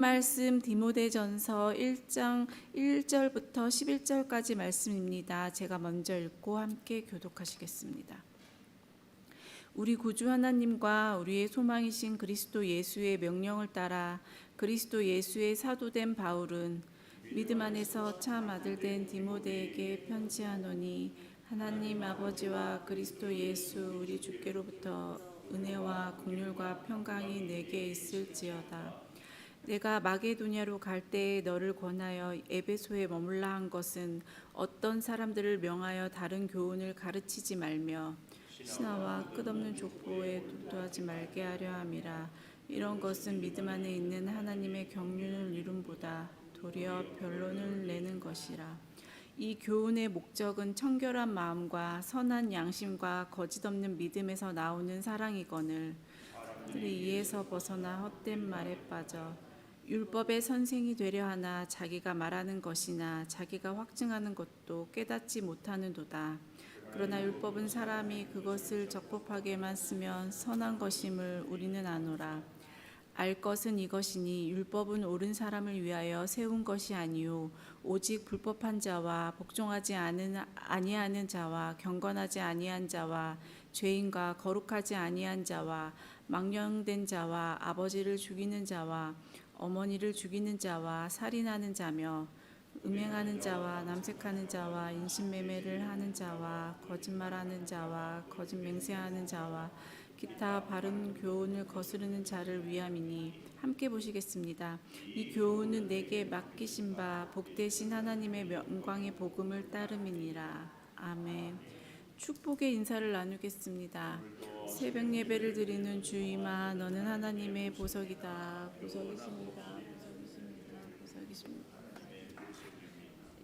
말씀 디모데전서 1장 1절부터 11절까지 말씀입니다. 제가 먼저 읽고 함께 교독하시겠습니다. 우리 구주 하나님과 우리의 소망이신 그리스도 예수의 명령을 따라 그리스도 예수의 사도된 바울은 믿음 안에서 참 아들된 디모데에게 편지하노니, 하나님 아버지와 그리스도 예수 우리 주께로부터 은혜와 긍휼과 평강이 내게 있을지어다. 내가 마게도냐로 갈 때에 너를 권하여 에베소에 머물라 한 것은 어떤 사람들을 명하여 다른 교훈을 가르치지 말며 신화와 끝없는 족보에 도토하지 말게 하려 함이라. 이런 것은 믿음 안에 있는 하나님의 경륜을 이룸보다 도리어 변론을 내는 것이라. 이 교훈의 목적은 청결한 마음과 선한 양심과 거짓 없는 믿음에서 나오는 사랑이거늘, 그들이 이에서 벗어나 헛된 말에 빠져 율법의 선생이 되려 하나 자기가 말하는 것이나 자기가 확증하는 것도 깨닫지 못하는도다. 그러나 율법은 사람이 그것을 적법하게만 쓰면 선한 것임을 우리는 아노라. 알 것은 이것이니 율법은 옳은 사람을 위하여 세운 것이 아니요 오직 불법한 자와 복종하지 아니하는 자와 경건하지 아니한 자와 죄인과 거룩하지 아니한 자와 망령된 자와 아버지를 죽이는 자와 어머니를 죽이는 자와 살인하는 자며 음행하는 자와 남색하는 자와 인신매매를 하는 자와 거짓말하는 자와 거짓 맹세하는 자와 기타 바른 교훈을 거스르는 자를 위함이니, 함께 보시겠습니다. 이 교훈은 내게 맡기신 바 복되신 하나님의 영광의 복음을 따름이니라. 아멘. 축복의 인사를 나누겠습니다. 새벽 예배를 드리는 주임아, 너는 하나님의 보석이다. 보석이십니다. 보석이십니다.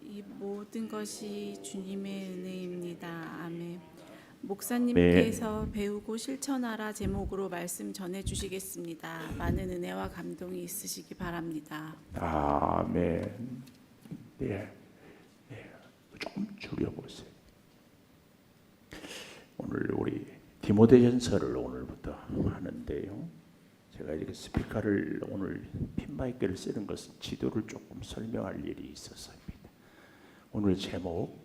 이 모든 것이 주님의 은혜입니다. 아멘. 목사님께서 배우고 실천하라 제목으로 말씀 전해주시겠습니다. 많은 은혜와 감동이 있으시기 바랍니다. 아멘. 네, 조금 줄여보세요. 오늘 우리 디모데전서를 오늘부터 하는데요. 제가 이렇게 스피커를 오늘 핀마이크를 쓰는 것은 지도를 조금 설명할 일이 있어서입니다. 오늘 제목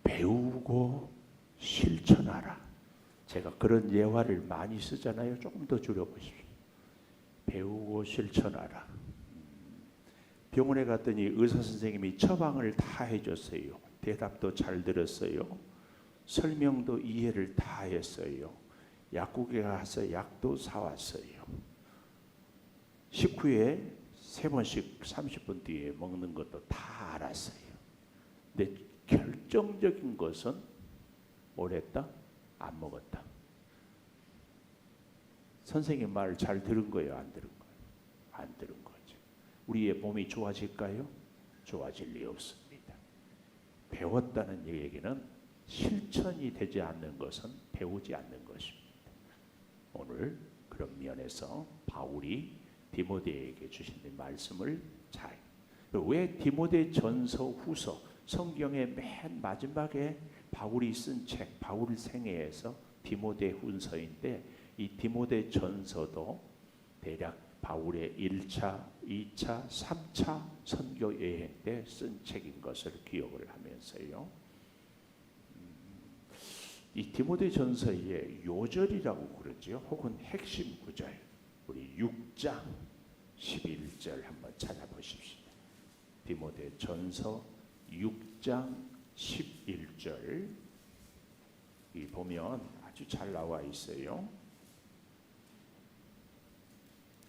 배우고 실천하라. 제가 그런 예화를 많이 쓰잖아요. 조금 더 줄여보십시오. 배우고 실천하라. 병원에 갔더니 의사 선생님이 처방을 다 해줬어요. 대답도 잘 들었어요. 설명도 이해를 다 했어요. 약국에 가서 약도 사왔어요. 식후에 3번씩 30분 뒤에 먹는 것도 다 알았어요. 근데 결정적인 것은 뭘 했다? 안 먹었다. 선생님 말 잘 들은 거예요? 안 들은 거예요? 안 들은 거죠. 우리의 몸이 좋아질까요? 좋아질 리 없습니다. 배웠다는 얘기는 실천이 되지 않는 것은 배우지 않는 것입니다. 오늘 그런 면에서 바울이 디모데에게 주신 말씀을 잘, 왜 디모데전서 후서, 성경의 맨 마지막에 바울이 쓴 책, 바울 생애에서 디모데훈서인데, 이 디모데전서도 대략 바울의 1차, 2차, 3차 선교 여행 때 쓴 책인 것을 기억을 하면서요. 이 디모데전서의 요절이라고 그러죠. 혹은 핵심 구절, 우리 6장 11절 한번 찾아보십시오. 디모데전서 6장 11절 이 보면 아주 잘 나와 있어요.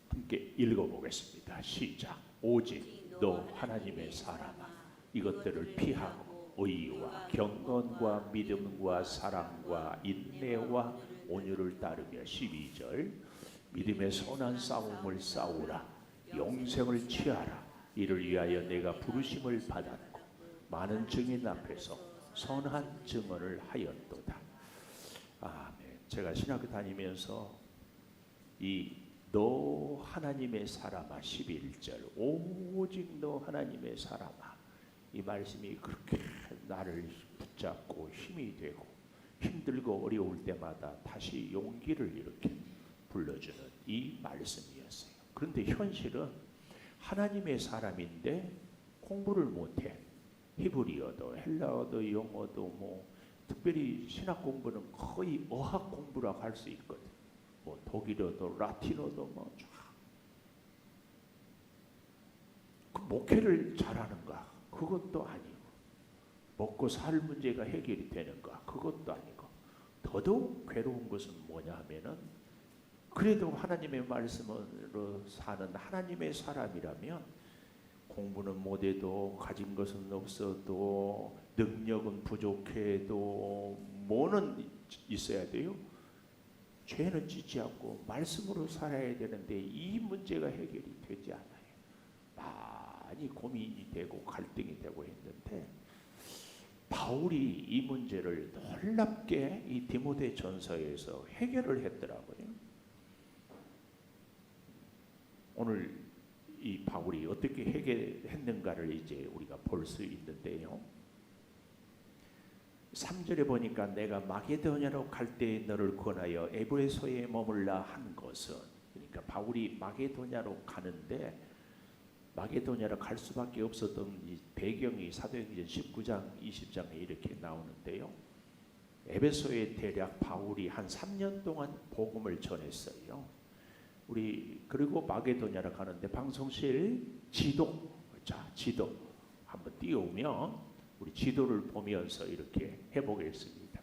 함께 읽어보겠습니다. 시작. 오직 너 하나님의 사람아, 이것들을 피하고 의와 경건과 믿음과 사랑과 인내와 온유를 따르며 12절 믿음의 선한 싸움을 싸우라. 영생을 취하라. 이를 위하여 내가 부르심을 받았고 많은 증인 앞에서 선한 증언을 하였도다. 아멘. 제가 신학교 다니면서 이 너 하나님의 사람아 11절, 오직 너 하나님의 사람아, 이 말씀이 그렇게 나를 붙잡고 힘이 되고 힘들고 어려울 때마다 다시 용기를 이렇게 불러주는 이 말씀이었어요. 그런데 현실은 하나님의 사람인데 공부를 못해. 히브리어도 헬라어도 영어도 뭐 특별히 신학 공부는 거의 어학 공부라고 할 수 있거든. 뭐 독일어도 라틴어도 뭐 쫙. 그 목회를 잘하는가? 그것도 아니고 먹고 살 문제가 해결이 되는가? 그것도 아니고 더더욱 괴로운 것은 뭐냐 하면은 그래도 하나님의 말씀으로 사는 하나님의 사람이라면 공부는 못해도 가진 것은 없어도 능력은 부족해도 뭐는 있어야 돼요? 죄는 짓지 않고 말씀으로 살아야 되는데 이 문제가 해결이 되지 않아요. 많이 고민이 되고 갈등이 되고 했는데 바울이 이 문제를 놀랍게 이 디모데 전서에서 해결을 했더라고요. 오늘 이 바울이 어떻게 해결했는가를 이제 우리가 볼 수 있는데요. 3절에 보니까 내가 마게도냐로 갈 때에 너를 권하여 에베소에 머물라 한 것은, 그러니까 바울이 마게도냐로 가는데 마게도냐로 갈 수밖에 없었던 이 배경이 사도행전 19장 20장에 이렇게 나오는데요. 에베소에 대략 바울이 한 3년 동안 복음을 전했어요. 우리 그리고 마게도냐로 가는데 방송실 지도, 자 지도 한번 띄우면 우리 지도를 보면서 이렇게 해보겠습니다.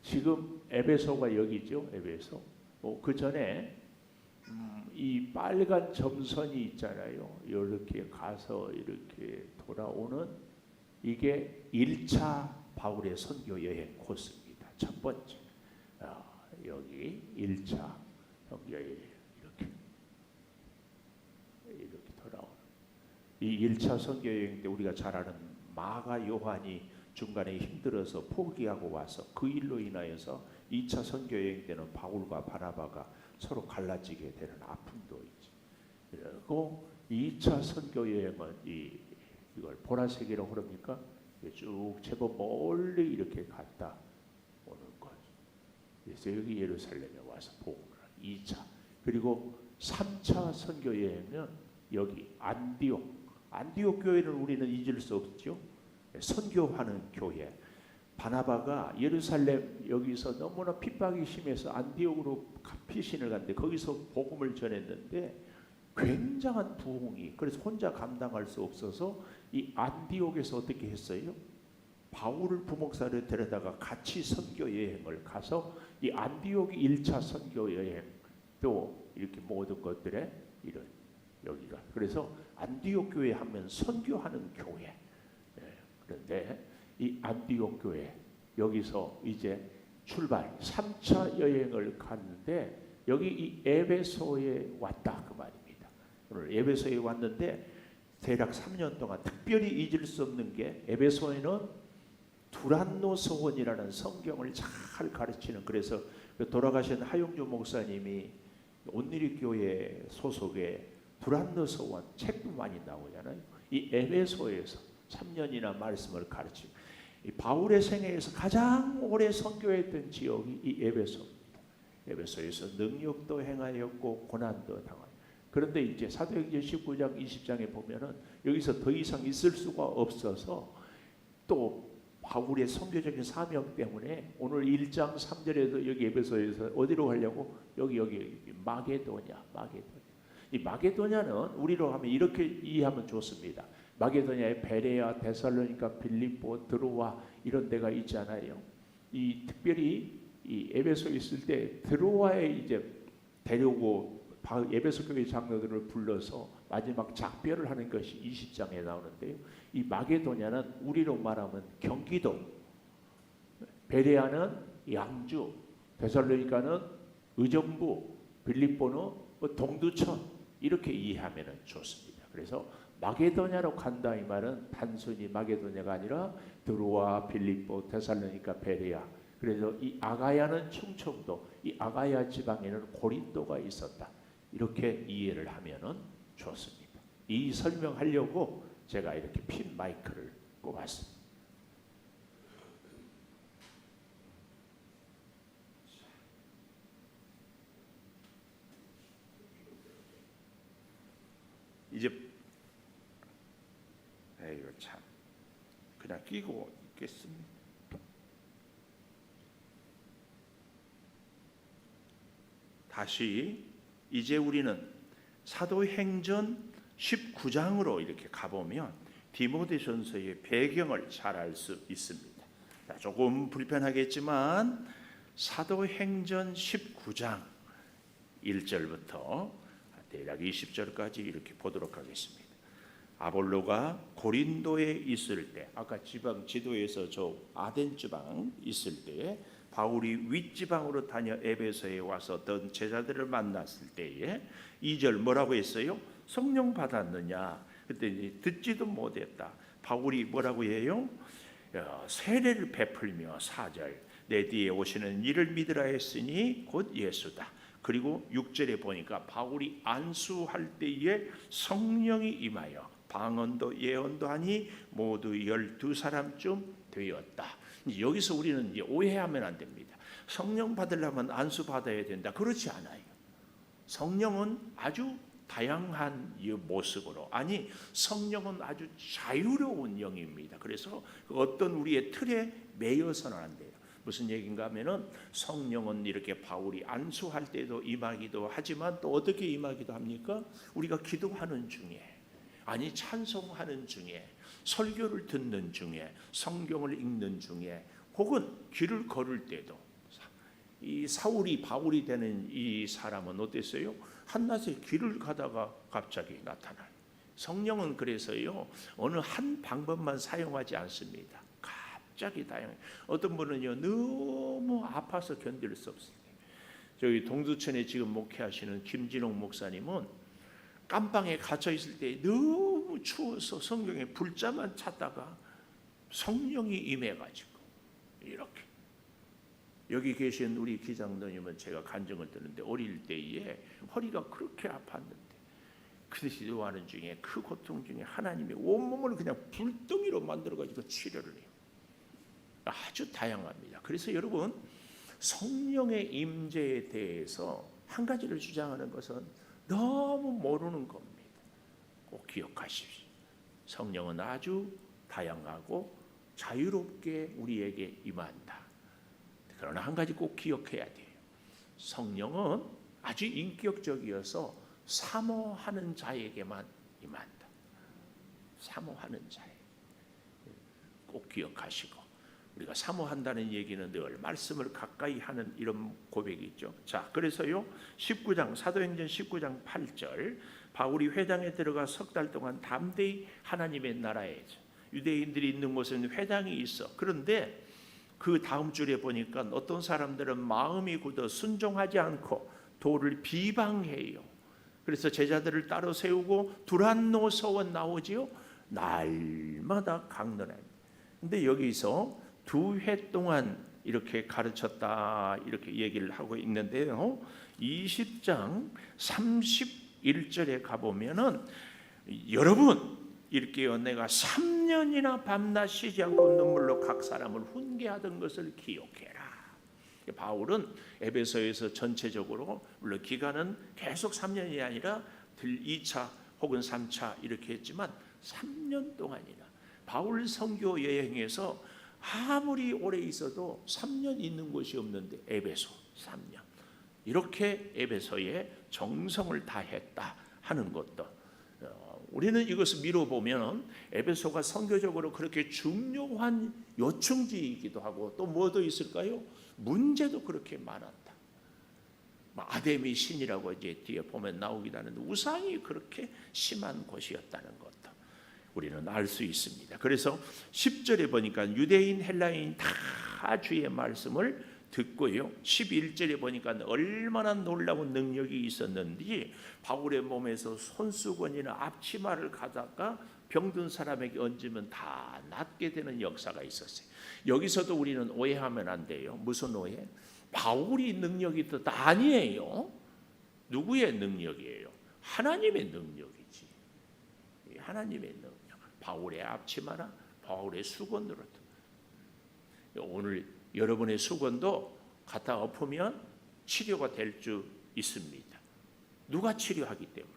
지금 에베소가 여기죠, 에베소. 그 전에 이 빨간 점선이 있잖아요. 이렇게 가서 이렇게 돌아오는 이게 1차 바울의 선교 여행 코스입니다. 첫 번째 여기 1차 선교 여행 이렇게 돌아오는 이 1차 선교 여행 때 우리가 잘 아는 마가 요한이 중간에 힘들어서 포기하고 와서 그 일로 인하여서 2차 선교 여행 때는 바울과 바나바가 서로 갈라지게 되는 아픔도 있지. 그리고 2차 선교 여행은 이걸 보라색이라고 그럽니까? 쭉 제법 멀리 이렇게 갔다 오는 거죠. 그래서 여기 예루살렘에 와서 복음을 2차. 그리고 3차 선교 여행은 여기 안디옥 교회를 우리는 잊을 수 없죠. 선교하는 교회. 바나바가 예루살렘 여기서 너무나 핍박이 심해서 안디옥으로 피신을 갔는데 거기서 복음을 전했는데 굉장한 부흥이, 그래서 혼자 감당할 수 없어서 이 안디옥에서 어떻게 했어요? 바울을 부목사를 데려다가 같이 선교 여행을 가서 이 안디옥이 1차 선교 여행 또 이렇게 모든 것들에 이런 여기가, 그래서 안디옥 교회 하면 선교하는 교회. 그런데 이 안디옥 교회 여기서 이제 출발 3차 여행을 갔는데 여기 이 에베소에 왔다 그 말입니다. 오늘 에베소에 왔는데 대략 3년 동안 특별히 잊을 수 없는 게 에베소에는 두란노 서원이라는 성경을 잘 가르치는, 그래서 돌아가신 하용주 목사님이 온누리 교회 소속의 두란노 서원 책도 많이 나오잖아요. 이 에베소에서 3년이나 말씀을 가르치고 이 바울의 생애에서 가장 오래 선교했던 지역이 이 에베소입니다. 에베소에서 능력도 행하였고 고난도 당하였고, 그런데 이제 사도행전 19장 20장에 보면은 여기서 더 이상 있을 수가 없어서 또 바울의 선교적인 사명 때문에 오늘 1장 3절에도 여기 에베소에서 어디로 가려고? 여기 마게도냐. 이 마게도냐는 우리로 하면 이렇게 이해하면 좋습니다. 마게도냐에 베레아, 데살로니가, 빌립보, 드로아 이런 데가 있잖아요. 이 특별히 이 에베소에 있을 때 드로아에 이제 데려오고 에베소 교회 장로들을 불러서 마지막 작별을 하는 것이 20장에 나오는데요. 이 마게도냐는 우리로 말하면 경기도, 베레아는 양주, 데살로니가는 의정부, 빌립보는 동두천, 이렇게 이해하면 좋습니다. 그래서 마게도냐로 간다 이 말은 단순히 마게도냐가 아니라 드로아, 빌립보, 데살로니가, 베레아. 그래서 이 아가야는 충청도, 이 아가야 지방에는 고린도가 있었다. 이렇게 이해를 하면은 좋습니다. 이 설명하려고 제가 이렇게 핀 마이크를 꼽았습니다. 이제 참 그냥 끼고 있겠습니다. 다시 이제 우리는 사도행전 19장으로 이렇게 가보면 디모데전서의 배경을 잘 알 수 있습니다. 조금 불편하겠지만 사도행전 19장 1절부터 대략 20절까지 이렇게 보도록 하겠습니다. 아볼로가 고린도에 있을 때, 아까 지방 지도에서 저 아덴 지방 있을 때 바울이 윗지방으로 다녀 에베소에 와서 어떤 제자들을 만났을 때에 2절 뭐라고 했어요? 성령 받았느냐? 그때 듣지도 못했다. 바울이 뭐라고 해요? 세례를 베풀며 4절 내 뒤에 오시는 이를 믿으라 했으니 곧 예수다. 그리고 6절에 보니까 바울이 안수할 때에 성령이 임하여 방언도 예언도 하니 모두 12사람쯤 되었다. 여기서 우리는 오해하면 안 됩니다. 성령 받으려면 안수 받아야 된다. 그렇지 않아요. 성령은 아주 다양한 모습으로, 아니 성령은 아주 자유로운 영입니다. 그래서 어떤 우리의 틀에 매여서는 안 돼요. 무슨 얘기인가 하면은 성령은 이렇게 바울이 안수할 때도 임하기도 하지만 또 어떻게 임하기도 합니까? 우리가 기도하는 중에, 아니 찬송하는 중에, 설교를 듣는 중에, 성경을 읽는 중에, 혹은 길을 걸을 때도. 이 사울이 바울이 되는 이 사람은 어땠어요? 한낮에 길을 가다가 갑자기 나타나요. 성령은 그래서요 어느 한 방법만 사용하지 않습니다. 갑자기 다양해요. 어떤 분은요 너무 아파서 견딜 수 없어요. 저희 동두천에 지금 목회하시는 김진홍 목사님은 깜방에 갇혀 있을 때 너무 추워서 성경에 불자만 찾다가 성령이 임해가지고 이렇게. 여기 계신 우리 기장도님은 제가 간증을 듣는데 어릴 때에 허리가 그렇게 아팠는데 그 기도하는 중에 그 고통 중에 하나님이 온몸을 그냥 불덩이로 만들어가지고 치료를 해요. 아주 다양합니다. 그래서 여러분 성령의 임재에 대해서 한 가지를 주장하는 것은 너무 모르는 겁니다. 꼭 기억하십시오. 성령은 아주 다양하고 자유롭게 우리에게 임한다. 그러나 한 가지 꼭 기억해야 돼요. 성령은 아주 인격적이어서 사모하는 자에게만 임한다. 사모하는 자에 꼭 기억하시고, 우리가 사모한다는 얘기는 늘 말씀을 가까이 하는 이런 고백이 있죠. 자, 그래서요 19장 사도행전 19장 8절 바울이 회당에 들어가 석 달 동안 담대히 하나님의 나라에, 유대인들이 있는 곳에는 회당이 있어. 그런데 그 다음 줄에 보니까 어떤 사람들은 마음이 굳어 순종하지 않고 도를 비방해요. 그래서 제자들을 따로 세우고 두란노 서원 나오지요. 날마다 강론합니다. 근데 여기서 2회 동안 이렇게 가르쳤다 이렇게 얘기를 하고 있는데요. 20장 31절에 가보면은 여러분 이렇게요 내가 3년이나 밤낮 쉬지 않고 눈물로 각 사람을 훈계하던 것을 기억해라. 바울은 에베소에서 전체적으로 물론 기간은 계속 3년이 아니라 2차 혹은 3차 이렇게 했지만 3년 동안이나 바울 선교 여행에서 아무리 오래 있어도 3년 있는 곳이 없는데 에베소 3년 이렇게 에베소에 정성을 다했다 하는 것도 우리는 이것을 미뤄보면 에베소가 선교적으로 그렇게 중요한 요충지이기도 하고 또 뭐도 있을까요? 문제도 그렇게 많았다. 아데미 신이라고 이제 뒤에 보면 나오기도 하는데 우상이 그렇게 심한 곳이었다는 것도 우리는 알 수 있습니다. 그래서 10절에 보니까 유대인 헬라인 다 주의 말씀을 듣고요. 11절에 보니까 얼마나 놀라운 능력이 있었는지 바울의 몸에서 손수건이나 앞치마를 가다가 병든 사람에게 얹으면 다 낫게 되는 역사가 있었어요. 여기서도 우리는 오해하면 안 돼요. 무슨 오해? 바울이 능력이 있다 아니에요. 누구의 능력이에요? 하나님의 능력이지. 하나님의 능력. 바울의 앞치마나 바울의 수건으로. 오늘 여러분의 수건도 갖다 엎으면 치료가 될 수 있습니다. 누가 치료하기 때문에?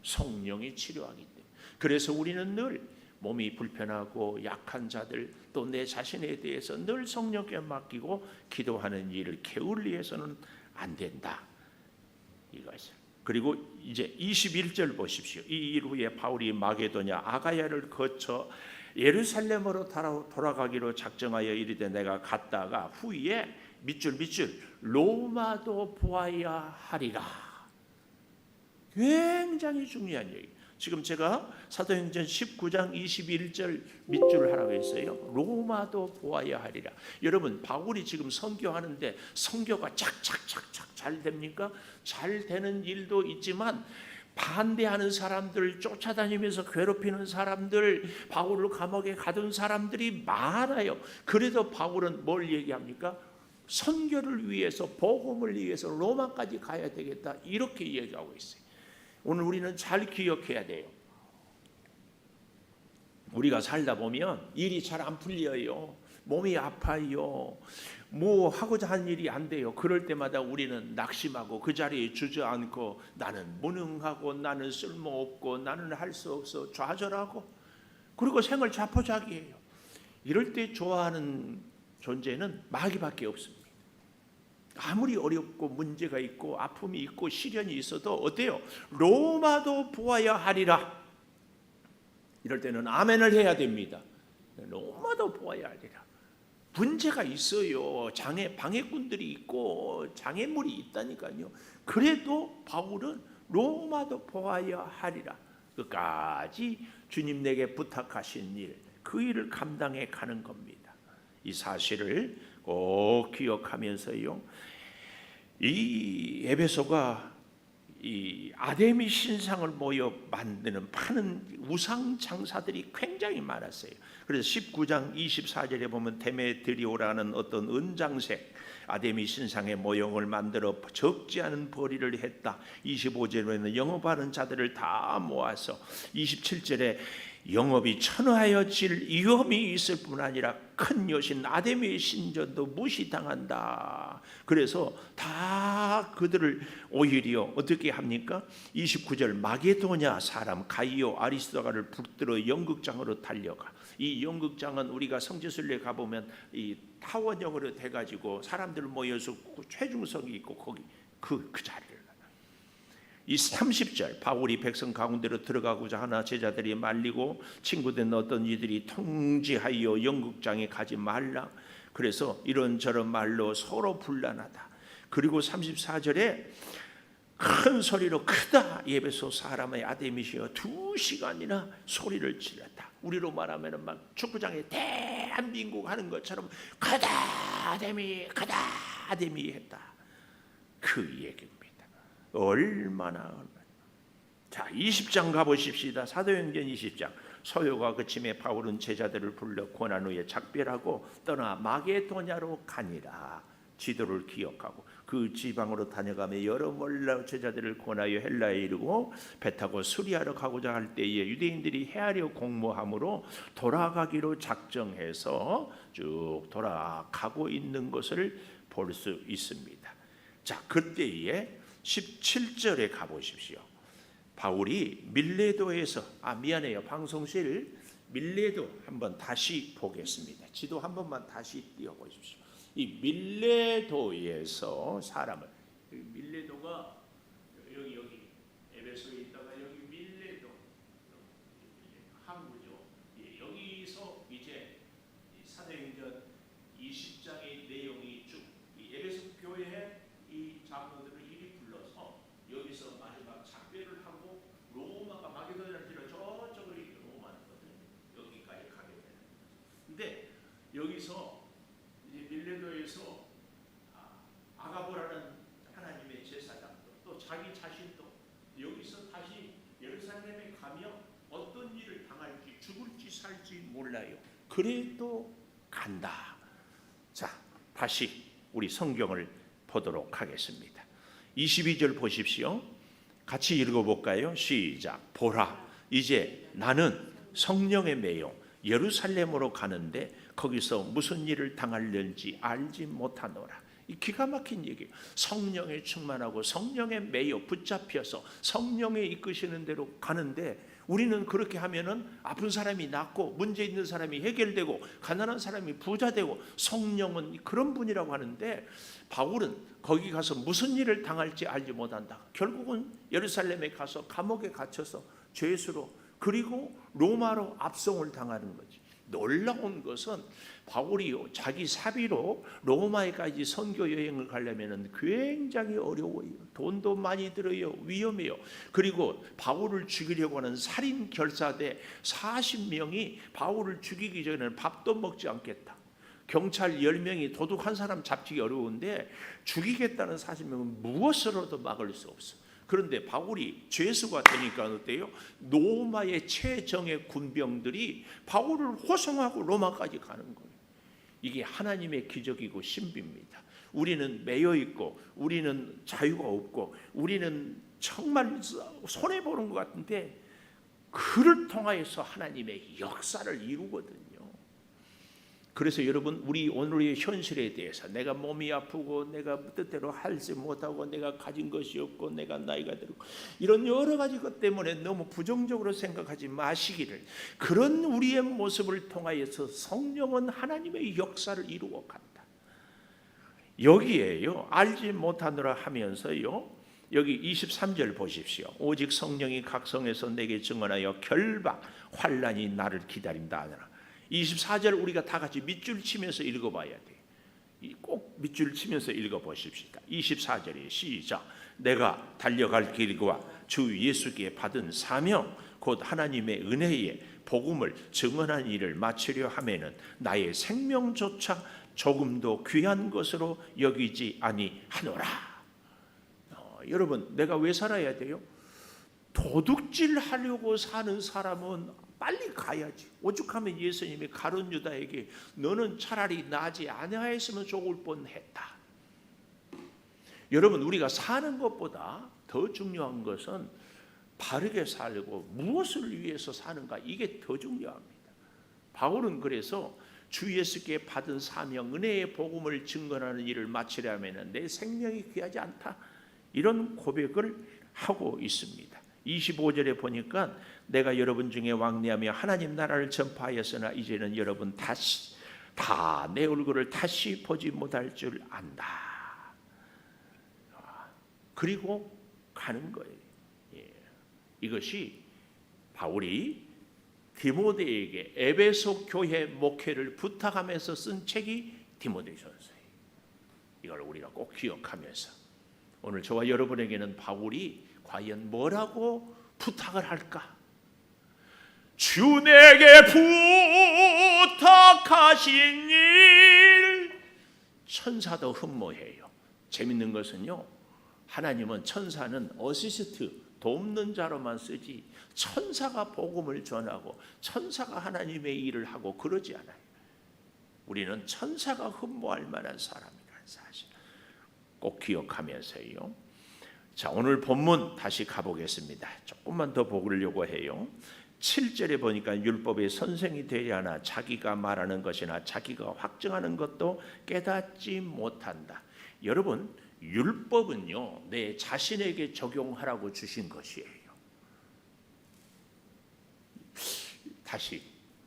성령이 치료하기 때문에. 그래서 우리는 늘 몸이 불편하고 약한 자들 또 내 자신에 대해서 늘 성령께 맡기고 기도하는 일을 게을리 해서는 안 된다. 이것을. 그리고 이제 21절 보십시오. 이 일 후에 바울이 마게도냐 아가야를 거쳐 예루살렘으로 돌아가기로 작정하여 이르되 내가 갔다가 후에 밑줄 로마도 보아야 하리라. 굉장히 중요한 얘기. 지금 제가 사도행전 19장 21절 밑줄 하라고 했어요. 로마도 보아야 하리라. 여러분 바울이 지금 선교하는데 선교가 착착착착 잘 됩니까? 잘 되는 일도 있지만 반대하는 사람들, 쫓아다니면서 괴롭히는 사람들, 바울을 감옥에 가둔 사람들이 많아요. 그래도 바울은 뭘 얘기합니까? 선교를 위해서, 복음을 위해서 로마까지 가야 되겠다, 이렇게 얘기하고 있어요. 오늘 우리는 잘 기억해야 돼요. 우리가 살다 보면 일이 잘 안 풀려요. 몸이 아파요. 뭐 하고자 한 일이 안 돼요. 그럴 때마다 우리는 낙심하고 그 자리에 주저앉고 나는 무능하고 나는 쓸모없고 나는 할 수 없어 좌절하고, 그리고 생을 자포자기해요. 이럴 때 좋아하는 존재는 마귀밖에 없습니다. 아무리 어렵고 문제가 있고 아픔이 있고 시련이 있어도 어때요? 로마도 보아야 하리라. 이럴 때는 아멘을 해야 됩니다. 로마도 보아야 하리라. 문제가 있어요. 방해꾼들이 있고 장애물이 있다니까요. 그래도 바울은 로마도 보아야 하리라. 끝까지 주님 내게 부탁하신 일, 그 일을 감당해 가는 겁니다. 이 사실을 꼭 기억하면서요, 이 에베소가 이 아데미 신상을 모여 만드는 파는 우상 장사들이 굉장히 많았어요. 그래서 19장 24절에 보면 데메드리오라는 어떤 은장색 아데미 신상의 모형을 만들어 적지 않은 벌이를 했다. 25절에는 영업하는 자들을 다 모아서, 27절에 영업이 천하여질 위험이 있을 뿐 아니라 큰 여신 아데미의 신전도 무시당한다. 그래서 다 그들을 오히려 어떻게 합니까? 29절 마게도냐 사람 가이오 아리스도가를 붙들어 연극장으로 달려가. 이 연극장은 우리가 성지순례 가보면 이 타원형으로 돼가지고 사람들 모여서 최중성이 있고 거기 그 자리를. 이 30절 바울이 백성 가운데로 들어가고자 하나 제자들이 말리고 친구된 어떤 이들이 통지하여 연극장에 가지 말라. 그래서 이런저런 말로 서로 분란하다. 그리고 34절에 큰 소리로 크다 에베소 사람의 아데미시여 2시간이나 소리를 질렀다. 우리로 말하면 막 축구장에 대한민국 하는 것처럼 크다 아데미 크다 아데미 했다. 그 얘기입니다. 얼마나. 자, 20장 가보십시다. 사도행전 20장. 소요가 그침에 바울은 제자들을 불러 고난 후에 작별하고 떠나 마게도냐로 가니라. 지도를 기억하고 그 지방으로 다녀가며 여러 몰라 제자들을 권하여 헬라에 이르고 배 타고 수리하러 가고자 할 때에 유대인들이 헤아려 공모함으로 돌아가기로 작정해서 쭉 돌아가고 있는 것을 볼 수 있습니다. 자, 그때에 17절에 가보십시오. 바울이 밀레도에서 방송실 밀레도 한번 다시 보겠습니다. 지도 한 번만 다시 띄워보십시오. 이 밀레도에서 사람을, 밀레도가 여기 에베소에 있다가 여기 밀레도 항구죠. 여기서 이제 사도행전 20장의 내용이 쭉 이 에베소 교회의 이 장로들을 이리 불러서 여기서 마지막 작별을 하고 로마가 마게도냐를 지나 저쪽으로 로마거든요. 여기까지 가게 되는. 근데 여기서 이제 밀레도에서 아가보라는 하나님의 제사장도 또 자기 자신도 여기서 다시 예루살렘에 가며 어떤 일을 당할지 죽을지 살지 몰라요. 그래도 간다. 자, 다시 우리 성경을 보도록 하겠습니다. 22절 보십시오. 같이 읽어볼까요? 시작. 보라, 이제 나는 성령의 매여 예루살렘으로 가는데 거기서 무슨 일을 당하려는지 알지 못하노라. 이 기가 막힌 얘기예요. 성령에 충만하고 성령에 매여 붙잡혀서 성령에 이끄시는 대로 가는데 우리는 그렇게 하면은 아픈 사람이 낫고 문제 있는 사람이 해결되고 가난한 사람이 부자 되고 성령은 그런 분이라고 하는데, 바울은 거기 가서 무슨 일을 당할지 알지 못한다. 결국은 예루살렘에 가서 감옥에 갇혀서 죄수로, 그리고 로마로 압송을 당하는 거지. 놀라운 것은 바울이 자기 사비로 로마에까지 선교 여행을 가려면 굉장히 어려워요. 돈도 많이 들어요. 위험해요. 그리고 바울을 죽이려고 하는 살인 결사대 40명이 바울을 죽이기 전에는 밥도 먹지 않겠다. 경찰 10명이 도둑 한 사람 잡기 어려운데 죽이겠다는 40명은 무엇으로도 막을 수 없어. 그런데 바울이 죄수가 되니까 어때요? 로마의 최정예 군병들이 바울을 호송하고 로마까지 가는 거예요. 이게 하나님의 기적이고 신비입니다. 우리는 매여 있고 우리는 자유가 없고 우리는 정말 손해보는 것 같은데, 그를 통하여서 하나님의 역사를 이루거든요. 그래서 여러분, 우리 오늘의 현실에 대해서 내가 몸이 아프고 내가 뜻대로 하지 못하고 내가 가진 것이 없고 내가 나이가 들고 이런 여러 가지 것 때문에 너무 부정적으로 생각하지 마시기를, 그런 우리의 모습을 통하여서 성령은 하나님의 역사를 이루어 간다. 여기에요, 알지 못하노라 하면서요, 여기 23절 보십시오. 오직 성령이 각성해서 내게 증언하여 결박 환난이 나를 기다린다 하느라. 24절 우리가 다 같이 밑줄 치면서 읽어봐야 돼요. 꼭 밑줄 치면서 읽어보십시다. 24절에 시작. 내가 달려갈 길과 주 예수께 받은 사명 곧 하나님의 은혜의 복음을 증언한 일을 마치려 하면은 나의 생명조차 조금도 귀한 것으로 여기지 아니하노라. 여러분, 내가 왜 살아야 돼요? 도둑질 하려고 사는 사람은 빨리 가야지. 오죽하면 예수님이 가룟 유다에게 너는 차라리 나지 아니하였으면 좋을 뻔했다. 여러분, 우리가 사는 것보다 더 중요한 것은 바르게 살고 무엇을 위해서 사는가, 이게 더 중요합니다. 바울은 그래서 주 예수께 받은 사명 은혜의 복음을 증거하는 일을 마치려면 내 생명이 귀하지 않다, 이런 고백을 하고 있습니다. 25절에 보니까 내가 여러분 중에 왕래하며 하나님 나라를 전파하였으나 이제는 여러분 다시 다 내 얼굴을 다시 보지 못할 줄 안다. 그리고 가는 거예요. 이것이 바울이 디모데에게 에베소 교회 목회를 부탁하면서 쓴 책이 디모데전서예요. 이걸 우리가 꼭 기억하면서 오늘 저와 여러분에게는 바울이 과연 뭐라고 부탁을 할까? 주 내게 부탁하신 일, 천사도 흠모해요. 재밌는 것은요, 하나님은 천사는 어시스트, 돕는 자로만 쓰지 천사가 복음을 전하고 천사가 하나님의 일을 하고 그러지 않아요. 우리는 천사가 흠모할 만한 사람이라는 사실 꼭 기억하면서요. 자, 오늘 본문 다시 가보겠습니다. 조금만 더 보려고 해요. 7절에 보니까 율법의 선생이 되려 하나 자기가 말하는 것이나 자기가 확증하는 것도 깨닫지 못한다. 여러분, 율법은요, 내 자신에게 적용하라고 주신 것이에요. 다시,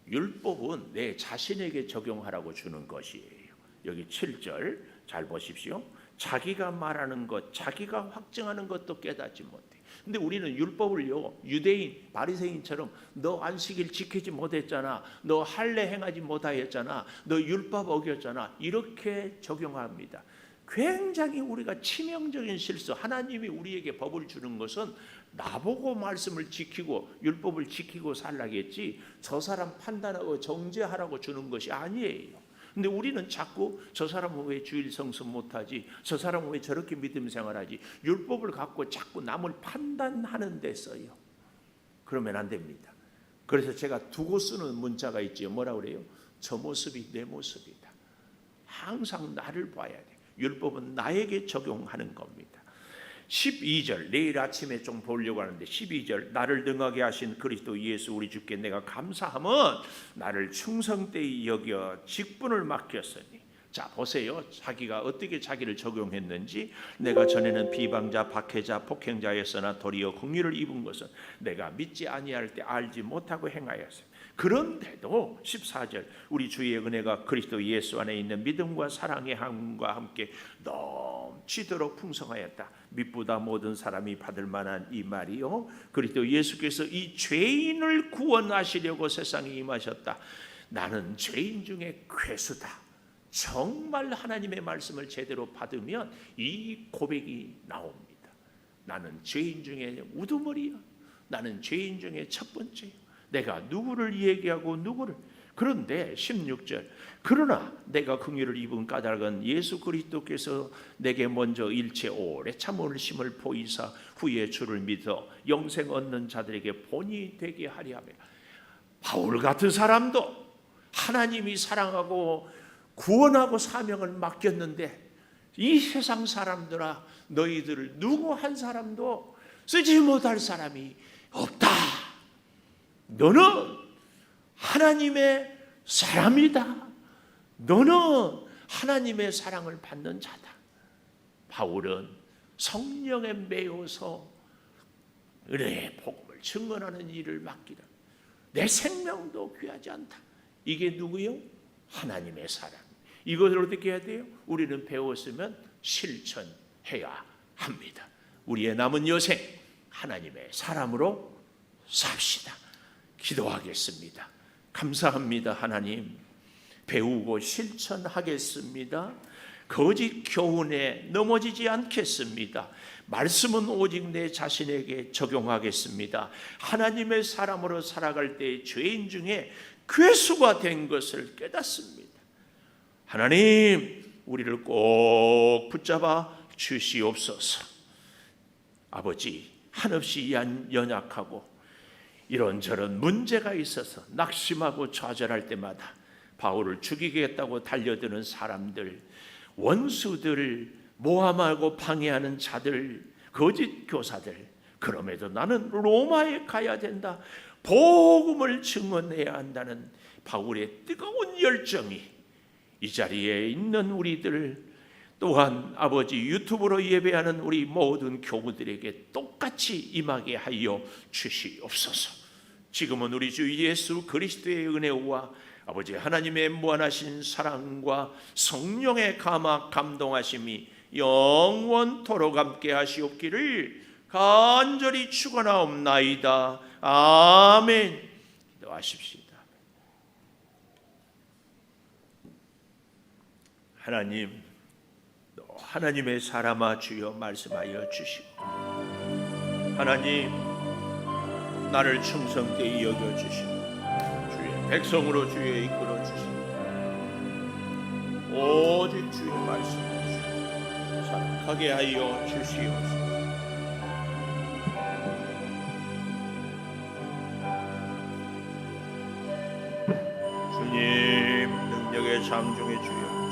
율법은 내 자신에게 적용하라고 주는 것이에요. 여기 7절 잘 보십시오. 자기가 말하는 것, 자기가 확증하는 것도 깨닫지 못해. 근데 우리는 율법을요, 유대인, 바리새인처럼 너 안식일 지키지 못했잖아, 너 할례 행하지 못하였잖아, 너 율법 어겼잖아, 이렇게 적용합니다. 굉장히 우리가 치명적인 실수. 하나님이 우리에게 법을 주는 것은 나보고 말씀을 지키고 율법을 지키고 살라겠지 저 사람 판단하고 정죄하라고 주는 것이 아니에요. 근데 우리는 자꾸 저 사람은 왜 주일 성수 못하지, 저 사람은 왜 저렇게 믿음 생활하지, 율법을 갖고 자꾸 남을 판단하는 데 써요. 그러면 안 됩니다. 그래서 제가 두고 쓰는 문자가 있지요. 뭐라 그래요? 저 모습이 내 모습이다. 항상 나를 봐야 돼. 율법은 나에게 적용하는 겁니다. 12절, 내일 아침에 좀 보려고 하는데 12절, 나를 능하게 하신 그리스도 예수 우리 주께 내가 감사함은 나를 충성되이 여겨 직분을 맡겼으니 자, 보세요. 자기가 어떻게 자기를 적용했는지. 내가 전에는 비방자, 박해자, 폭행자였으나 도리어 긍휼을 입은 것은 내가 믿지 아니할 때 알지 못하고 행하였어요. 그런데도 14절, 우리 주의 은혜가 그리스도 예수 안에 있는 믿음과 사랑의 함과 함께 넘치도록 풍성하였다. 믿보다 모든 사람이 받을 만한 이 말이요, 그리스도 예수께서 이 죄인을 구원하시려고 세상에 임하셨다. 나는 죄인 중에 괴수다. 정말 하나님의 말씀을 제대로 받으면 이 고백이 나옵니다. 나는 죄인 중에 우두머리야. 나는 죄인 중에 첫 번째야. 내가 누구를 얘기하고 누구를. 그런데 16절, 그러나 내가 긍휼을 입은 까닭은 예수 그리스도께서 내게 먼저 일체 오래 참으심을 보이사 후에 주를 믿어 영생 얻는 자들에게 본이 되게 하려 하며. 바울 같은 사람도 하나님이 사랑하고 구원하고 사명을 맡겼는데, 이 세상 사람들아, 너희들을 누구 한 사람도 쓰지 못할 사람이 없다. 너는 하나님의 사람이다. 너는 하나님의 사랑을 받는 자다. 바울은 성령에 매여서 은혜의 복음을 증언하는 일을 맡기라. 내 생명도 귀하지 않다. 이게 누구요? 하나님의 사랑. 이것을 어떻게 해야 돼요? 우리는 배웠으면 실천해야 합니다. 우리의 남은 여생 하나님의 사람으로 삽시다. 기도하겠습니다. 감사합니다. 하나님, 배우고 실천하겠습니다. 거짓 교훈에 넘어지지 않겠습니다. 말씀은 오직 내 자신에게 적용하겠습니다. 하나님의 사람으로 살아갈 때 죄인 중에 괴수가 된 것을 깨닫습니다. 하나님, 우리를 꼭 붙잡아 주시옵소서. 아버지, 한없이 연약하고 이런저런 문제가 있어서 낙심하고 좌절할 때마다 바울을 죽이겠다고 달려드는 사람들, 원수들, 모함하고 방해하는 자들, 거짓 교사들, 그럼에도 나는 로마에 가야 된다, 복음을 증언해야 한다는 바울의 뜨거운 열정이 이 자리에 있는 우리들, 또한 아버지 유튜브로 예배하는 우리 모든 교우들에게 똑같이 임하게 하여 주시옵소서. 지금은 우리 주 예수 그리스도의 은혜와 아버지 하나님의 무한하신 사랑과 성령의 감동하심이 영원토록 함께 하시옵기를 간절히 축원하옵나이다. 아멘. 기도하십시다. 하나님, 하나님의 사람아 주여 말씀하여 주시고, 하나님, 나를 충성되이 여겨 주시고 주의 백성으로 주의 이끌어 주시고, 오직 주의 말씀을 살아가게 하여 주시옵소서. 주님, 능력의 장중의 주여,